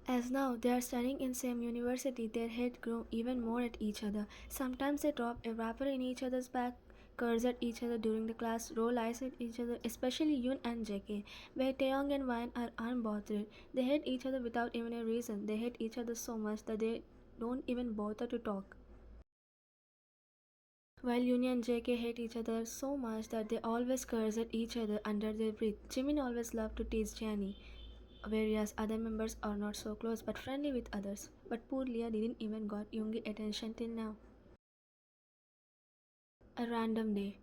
As now they are studying in same university, their heads grow even more at each other. Sometimes they drop a wrapper in each other's back, curse at each other during the class, roll eyes at each other, especially Yun and JK, where Taehyung and Yn are unbothered. They hate each other without even a reason. They hate each other so much that they don't even bother to talk. While Yun and JK hate each other so much that they always curse at each other under their breath. Jimin always loved to tease Jenny, whereas other members are not so close but friendly with others. But poor Leah didn't even got Yoongi attention till now. A random day.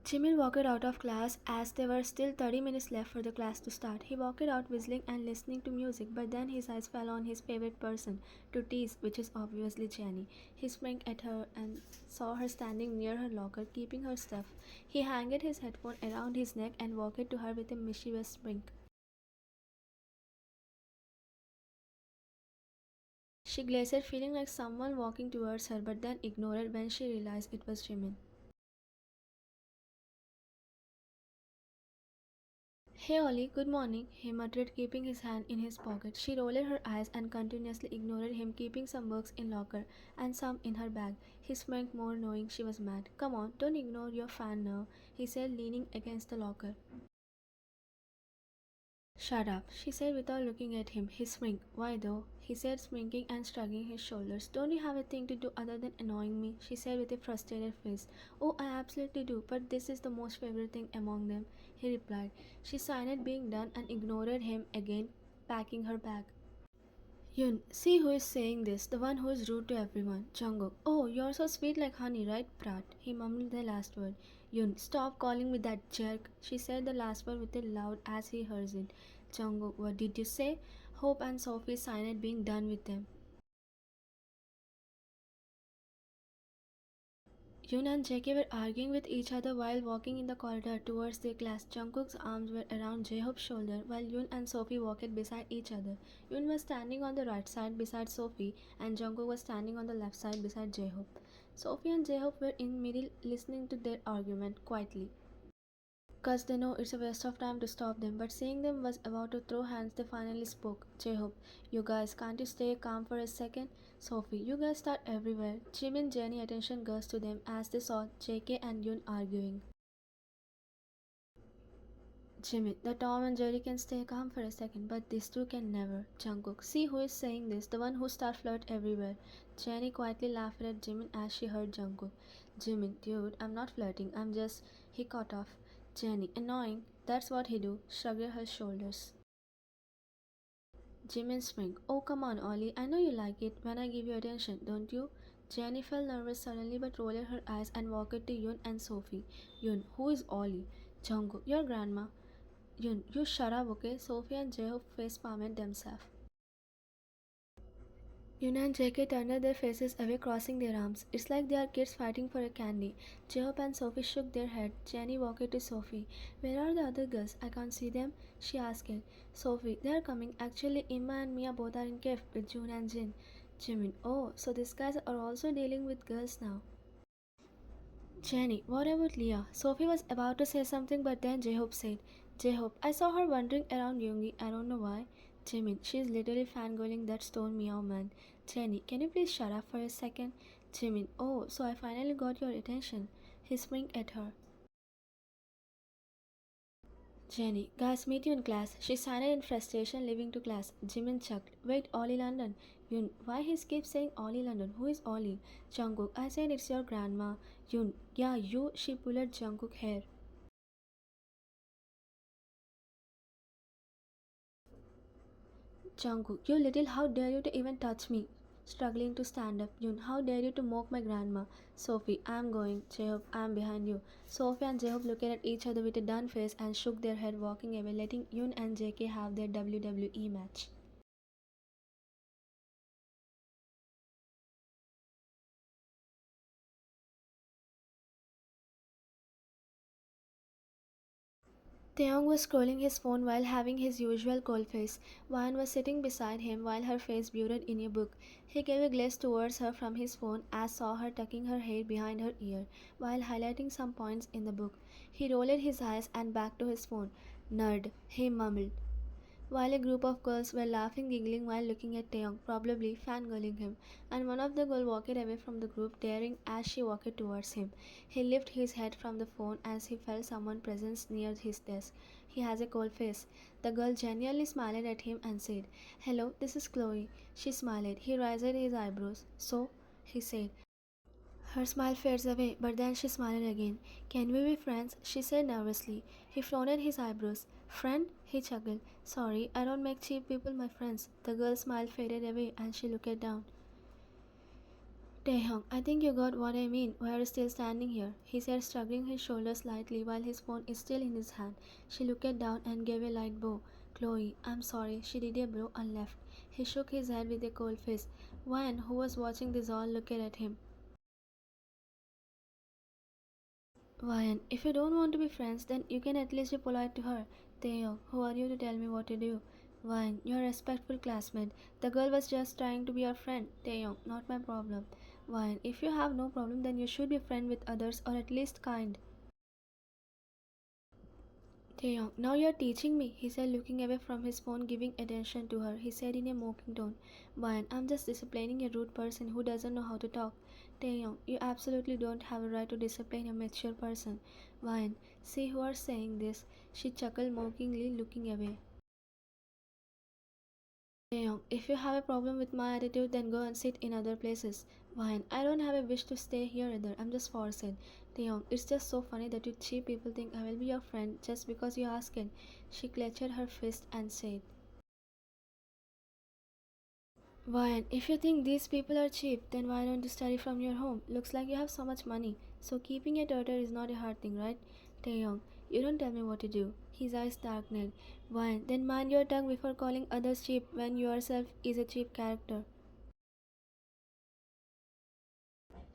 Jimin walked out of class as there were still 30 minutes left for the class to start. He walked out whistling and listening to music, but then his eyes fell on his favorite person to tease, which is obviously Jenny. He sprang at her and saw her standing near her locker, keeping her stuff. He hanged his headphone around his neck and walked to her with a mischievous spring. She glared, feeling like someone walking towards her, but then ignored when she realized it was Jimin. Hey Ollie, good morning, he muttered, keeping his hand in his pocket. She rolled her eyes and continuously ignored him, keeping some books in locker and some in her bag. He smiled more, knowing she was mad. Come on, don't ignore your fan now, he said, leaning against the locker. Shut up, she said without looking at him. He smirked. Why though? He said, smirking and shrugging his shoulders. Don't you have a thing to do other than annoying me? She said with a frustrated face. Oh, I absolutely do, but this is the most favorite thing among them, he replied. She signed being done and ignored him again, packing her bag. Yun, see who is saying this, the one who is rude to everyone. Jungkook, oh, you're so sweet like honey, right, Prat? He mumbled the last word. Yun, stop calling me that jerk. She said the last word with a loud as he heard it. Jungkook, what did you say? Hope and Sofie signed being done with them. Yun and JK were arguing with each other while walking in the corridor towards their class. Jungkook's arms were around J-Hope's shoulder while Yun and Sofie walked beside each other. Yun was standing on the right side beside Sofie and Jungkook was standing on the left side beside J-Hope. Sofie and J-Hope were in middle listening to their argument quietly. Cause they know it's a waste of time to stop them, but seeing them was about to throw hands, they finally spoke. J-Hope, you guys, can't you stay calm for a second? Sophie, you guys start everywhere. Jim and Jenny attention goes to them as they saw JK and Yun arguing. Jimmy, the Tom and Jerry can stay calm for a second, but these two can never. Jungkook, see who is saying this, the one who start flirt everywhere. Jenny quietly laughed at Jimin as she heard Jungkook. Jimin, dude, I'm not flirting, I'm just... He cut off. Jenny, annoying, that's what he do, shrugged her shoulders. Jimin smiled. Oh, come on, Ollie, I know you like it when I give you attention, don't you? Jenny felt nervous suddenly but rolled her eyes and walked to Yun and Sophie. Yun, who is Ollie? Jungkook, your grandma. Yun, you shut up, okay? Sophie and J-Hope face palmed themselves. Yun and JK turned their faces away, crossing their arms. It's like they are kids fighting for a candy. J-Hope and Sophie shook their head. Jenny walked to Sophie. Where are the other girls? I can't see them, she asked. Sophie, they are coming. Actually, Emma and Mia both are in cave with June and Jin. Jimin, oh, so these guys are also dealing with girls now. Jenny, what about Leah? Sophie was about to say something, but then J-Hope said, J-Hope, I saw her wandering around Yoongi. I don't know why. Jimin, she's literally fangirling that stone meow man. Jenny, can you please shut up for a second? Jimin, oh, so I finally got your attention. He swinked at her. Jenny, guys, meet you in class. She signed in frustration, leaving to class. Jimin chucked. Wait, Ollie London. Yun, why he keeps saying Ollie London? Who is Ollie? Jungkook, I said it's your grandma. Yun, yeah, you. She pulled Jungkook's hair. Jungkook, you little, how dare you to even touch me? Struggling to stand up. Yun, how dare you to mock my grandma? Sophie, I'm going. J-Hope, I'm behind you. Sophie and J-Hope looked at each other with a done face and shook their head, walking away, letting Yun and JK have their WWE match. Taeyong was scrolling his phone while having his usual cold face. Wyan was sitting beside him while her face buried in a book. He gave a glance towards her from his phone as saw her tucking her hair behind her ear while highlighting some points in the book. He rolled his eyes and back to his phone. Nerd, he mumbled, while a group of girls were laughing, giggling while looking at Taeyong, probably fangirling him, and one of the girls walked away from the group, tearing as she walked towards him. He lifted his head from the phone as he felt someone's presence near his desk. He has a cold face. The girl genuinely smiled at him and said, "Hello, this is Chloe." She smiled. He raised his eyebrows. "So?" he said. Her smile fades away, but then she smiled again. "Can we be friends?" she said nervously. He frowned his eyebrows. "Friend?" he chuckled. "Sorry, I don't make cheap people my friends." The girl's smile faded away and she looked down. "Taehyung, I think you got what I mean. Why are you still standing here?" he said, shrugging his shoulders slightly while his phone is still in his hand. She looked down and gave a light bow. "Chloe, I'm sorry." She did a bow and left. He shook his head with a cold face. Wan, who was watching this all, looked at him. Ryan, if you don't want to be friends, then you can at least be polite to her. Taeyong, who are you to tell me what to do? Ryan, you're a respectful classmate. The girl was just trying to be your friend. Taeyong, not my problem. Ryan, if you have no problem, then you should be friend with others or at least kind. Taeyong, now you're teaching me, he said, looking away from his phone, giving attention to her. He said in a mocking tone, Ryan, I'm just disciplining a rude person who doesn't know how to talk. Taeyong, you absolutely don't have a right to discipline a mature person. Ryan, see who are saying this. She chuckled mockingly, looking away. Taeyong, if you have a problem with my attitude, then go and sit in other places. Ryan, I don't have a wish to stay here either. I'm just forced. Taeyong, it's just so funny that you cheap people think I will be your friend just because you ask it. She clenched her fist and said, Ryan, if you think these people are cheap, then why don't you study from your home? Looks like you have so much money. So keeping a daughter is not a hard thing, right? Taeyong, you don't tell me what to do. His eyes darkened. Ryan, then mind your tongue before calling others cheap when yourself is a cheap character.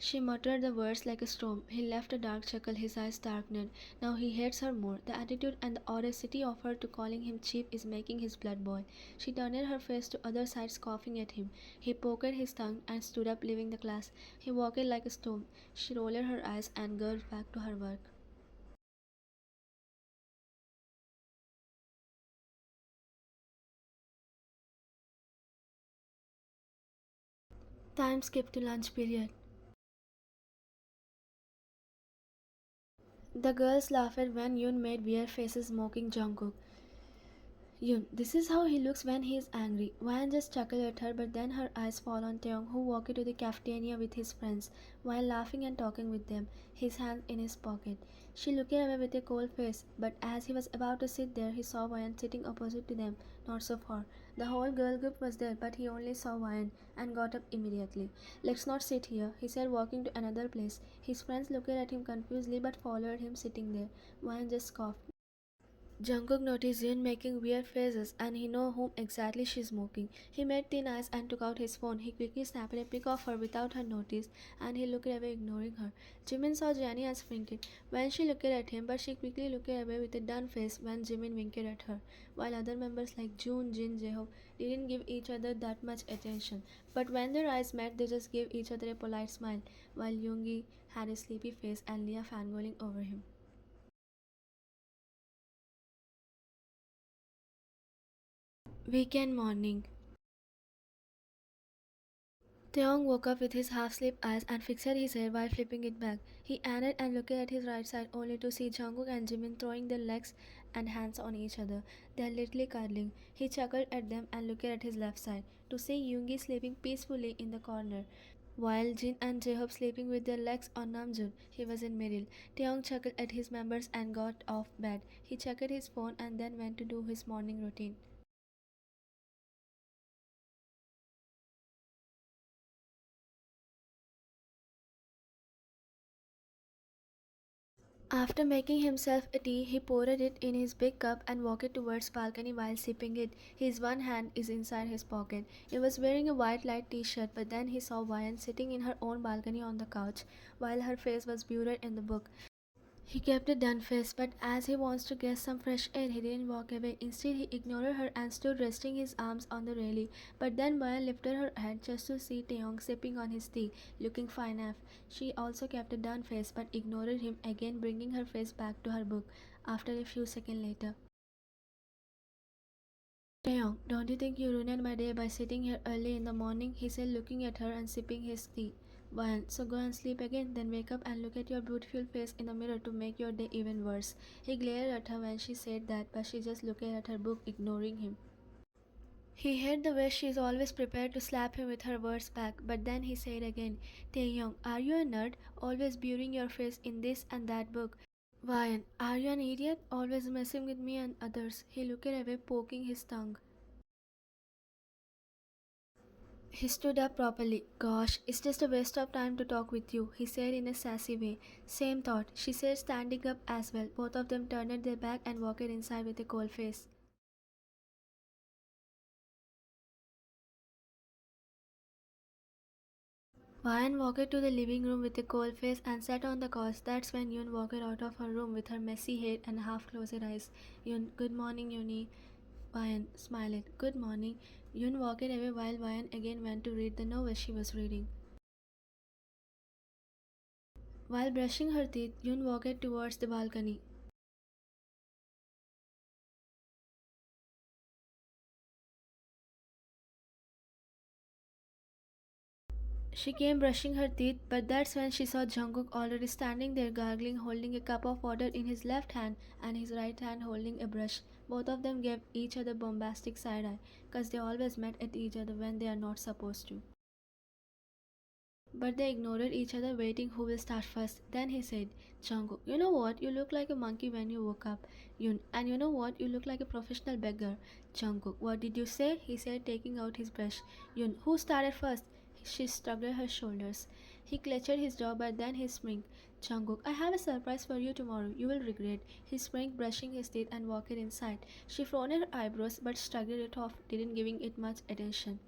She muttered the words like a storm. He left a dark chuckle, his eyes darkened. Now he hates her more. The attitude and the audacity of her to calling him cheap is making his blood boil. She turned her face to other side, scoffing at him. He poked his tongue and stood up, leaving the class. He walked like a stone. She rolled her eyes and gurgled back to her work. Time skipped to lunch period. The girls laughed when Yoon made weird faces mocking Jungkook. Yoon, this is how he looks when he is angry. Wan just chuckled at her, but then her eyes fall on Taeyong, who walked to the cafeteria with his friends, while laughing and talking with them, his hands in his pocket. She looked away with a cold face, but as he was about to sit there, he saw Wan sitting opposite to them, not so far. The whole girl group was there, but he only saw Wan and got up immediately. Let's not sit here, he said, walking to another place. His friends looked at him confusedly but followed him sitting there. Wan just scoffed. Jungkook noticed Yoon making weird faces and he knew whom exactly she's mocking. He made thin eyes and took out his phone. He quickly snapped a pic of her without her notice and he looked away ignoring her. Jimin saw Jenny and winked when she looked at him, but she quickly looked away with a done face when Jimin winked at her. While other members like Jun, Jin, Jaeho didn't give each other that much attention. But when their eyes met, they just gave each other a polite smile, while Yoongi had a sleepy face and Leah fangirling over him. Weekend morning. Taeyong woke up with his half-asleep eyes and fixed his hair while flipping it back. He added and looked at his right side only to see Jungkook and Jimin throwing their legs and hands on each other. They are literally cuddling. He chuckled at them and looked at his left side to see Yoongi sleeping peacefully in the corner, while Jin and Jaehoop sleeping with their legs on Namjoon. He was in middle. Taeyong chuckled at his members and got off bed. He checked his phone and then went to do his morning routine. After making himself a tea, he poured it in his big cup and walked towards balcony while sipping it. His one hand is inside his pocket. He was wearing a white light t-shirt, but then he saw Vian sitting in her own balcony on the couch, while her face was buried in the book. He kept a done face, but as he wants to get some fresh air, he didn't walk away. Instead, he ignored her and stood resting his arms on the railing. But then Boyan lifted her head just to see Taehyung sipping on his tea, looking fine enough. She also kept a done face, but ignored him again, bringing her face back to her book. After a few seconds later, Taeyong, don't you think you ruined my day by sitting here early in the morning? He said, looking at her and sipping his tea. Well, so go and sleep again, then wake up and look at your beautiful face in the mirror to make your day even worse. He glared at her when she said that, but she just looked at her book, ignoring him. He hated the way she is always prepared to slap him with her words back, but then he said again, Taeyong, are you a nerd? Always burying your face in this and that book. Ryan, are you an idiot? Always messing with me and others. He looked away, poking his tongue. He stood up properly. Gosh, it's just a waste of time to talk with you, he said in a sassy way. Same thought, she said, standing up as well. Both of them turned their back and walked inside with a cold face. Ryan walked to the living room with a cold face and sat on the couch. That's when Yun walked out of her room with her messy hair and half-closed eyes. Yun, good morning, Yuni. Ryan smiled. Good morning. Yun walked away while Ryan again went to read the novel she was reading. While brushing her teeth, Yun walked towards the balcony. She came brushing her teeth, but that's when she saw Jungkook already standing there gargling, holding a cup of water in his left hand and his right hand holding a brush. Both of them gave each other bombastic side eye, cause they always met at each other when they are not supposed to. But they ignored each other, waiting who will start first. Then he said, Jungkook, you know what? You look like a monkey when you woke up. Yun, and you know what? You look like a professional beggar. Jungkook, what did you say? He said, taking out his brush. Yun, who started first? She shrugged her shoulders. He clutched his jaw, but then he smirked. Jungkook, I have a surprise for you tomorrow. You will regret. He smirked, brushing his teeth, and walked inside. She frowned her eyebrows, but shrugged it off, didn't giving it much attention.